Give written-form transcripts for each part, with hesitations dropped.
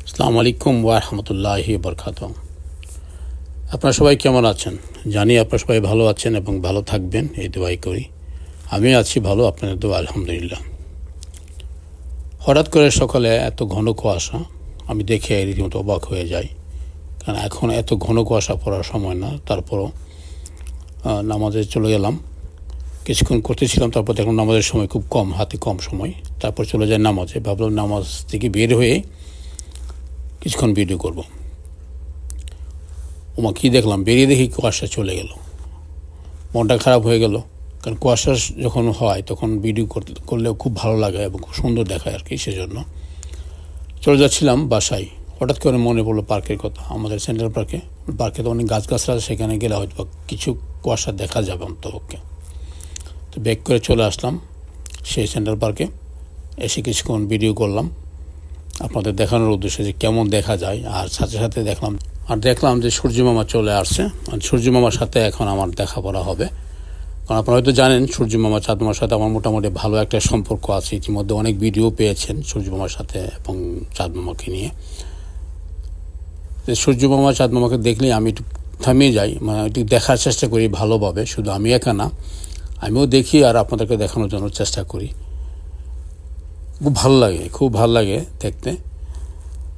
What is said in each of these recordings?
আসসালামু আলাইকুম ওয়া রাহমাতুল্লাহি ওয়া বারাকাতুহু। আপনারা সবাই কেমন আছেন? জানি আপনারা সবাই ভালো আছেন এবং ভালো থাকবেন, এই দোয়াই করি। আমি আছি ভালো, আপনাদের দোয়া আলহামদুলিল্লাহ। হঠাৎ করে সকালে এত ঘন কুয়াশা, আমি দেখে রীতিমতো অবাক হয়ে যাই, কারণ এখন এত ঘন কুয়াশা পড়ার সময় না। তারপরও নামাজে চলে গেলাম, কিছুক্ষণ করতেছিলাম, তারপর দেখলাম নামাজের সময় খুব কম, হাতে কম সময়। তারপর চলে যায় নামাজে, ভাবলাম নামাজ থেকে বের হয়ে কিছুক্ষণ ভিডিও করব। কী দেখলাম, বেরিয়ে দেখি কুয়াশা চলে গেল, মনটা খারাপ হয়ে গেল। কারণ কুয়াশা যখন হয় তখন ভিডিও করলেও খুব ভালো লাগে এবং খুব সুন্দর দেখায় আর কি। সেজন্য চলে যাচ্ছিলাম বাসায়, হঠাৎ করে মনে পড়লো পার্কের কথা, আমাদের সেন্ট্রাল পার্কে তো অনেক গাছগাছরা, সেখানে গেলে হয়তো কিছু কুয়াশা দেখা যাবে অন্তপক্ষে। তো ব্যাক করে চলে আসলাম সেই সেন্ট্রাল পার্কে, এসে কিছুক্ষণ ভিডিও করলাম আপনাদের দেখানোর উদ্দেশ্যে যে কেমন দেখা যায়। আর সাথে সাথে দেখলাম যে সূর্য মামা চলে আসছে। সূর্য মামার সাথে এখন আমার দেখা করা হবে, কারণ আপনারা হয়তো জানেন সূর্য মামা চাঁদ মামার সাথে আমার মোটামুটি ভালো একটা সম্পর্ক আছে। ইতিমধ্যে অনেক ভিডিও পেয়েছেন সূর্য মামার সাথে এবং চাঁদ মামাকে নিয়ে। সূর্য মামা চাঁদ মামাকে দেখলেই আমি একটু থামিয়ে যাই, মানে একটু দেখার চেষ্টা করি ভালোভাবে। শুধু আমি একা না, আমিও দেখি আর আপনাদেরকে দেখানোর জন্য চেষ্টা করি। খুব ভালো লাগে দেখতে।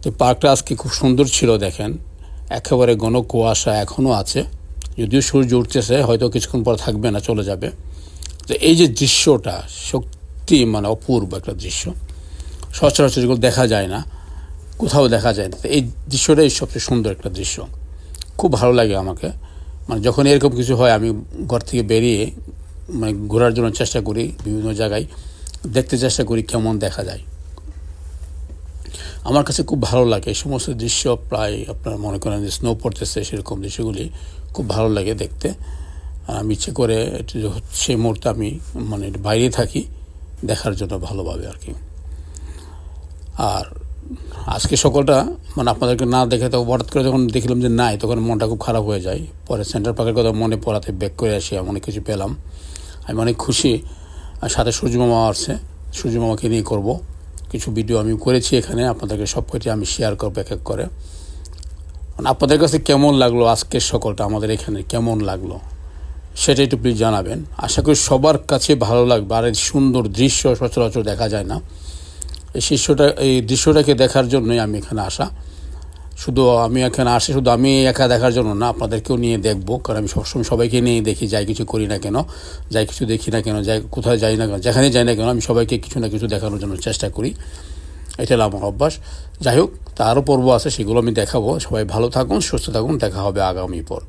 তো পার্কটা আজকে খুব সুন্দর ছিল, দেখেন একেবারে ঘন কুয়াশা এখনও আছে, যদিও সূর্য উঠতেছে, হয়তো কিছুক্ষণ পর থাকবে না, চলে যাবে। তো এই যে দৃশ্যটা সত্যি মানে অপূর্ব একটা দৃশ্য, সচরাচর যেগুলো দেখা যায় না, কোথাও দেখা যায় না। তো এই দৃশ্যটাই সবচেয়ে সুন্দর একটা দৃশ্য, খুব ভালো লাগে আমাকে। মানে যখন এরকম কিছু হয় আমি ঘর থেকে বেরিয়ে মানে ঘোরার জন্য চেষ্টা করি, বিভিন্ন জায়গায় দেখতে চেষ্টা করি কেমন দেখা যায়। আমার কাছে খুব ভালো লাগে এই সমস্ত দৃশ্য। প্রায় আপনারা মনে করেন যে স্নো পড়তেছে, সেরকম দৃশ্যগুলি খুব ভালো লাগে দেখতে। আমি ইচ্ছে করে সেই মুহূর্তে আমি মানে বাইরে থাকি দেখার জন্য ভালোভাবে আর কি। আর আজকে সকালটা মানে আপনাদেরকে না দেখে তো হঠাৎ করে যখন দেখলাম যে নাই, তখন মনটা খুব খারাপ হয়ে যায়। পরে সেন্ট্রাল পার্কের কথা মনে পড়াতে ব্যাক করে আসি, অনেক কিছু পেলাম, আমি অনেক খুশি। আর সাথে সূর্য মামা আসছে, সূর্য মামাকে নিয়ে করবো কিছু ভিডিও আমি করেছি এখানে, আপনাদেরকে সব কিছু আমি শেয়ার করবো এক এক করে। আপনাদের কাছে কেমন লাগলো আজকের সকালটা, আমাদের এখানে কেমন লাগলো সেটা একটু প্লিজ জানাবেন। আশা করি সবার কাছে ভালো লাগবে। আর এই সুন্দর দৃশ্য সচরাচর দেখা যায় না, এই দৃশ্যটাকে দেখার জন্যই আমি এখানে আসা। শুধু আমি একা দেখার জন্য না, আপনাদেরকেও নিয়ে দেখবো, কারণ আমি সবসময় সবাইকে নিয়ে দেখি, যাই কিছু করি না কেন, যাই কিছু দেখি না কেন, কোথায় যাই না কেন, যেখানে যাই না কেন, আমি সবাইকে কিছু না কিছু দেখানোর জন্য চেষ্টা করি। এটা হলো আমার অভ্যাস। যাই হোক, তারও পর্ব আছে, সেগুলো আমি দেখাবো। সবাই ভালো থাকুন, সুস্থ থাকুন, দেখা হবে আগামী পর্বে।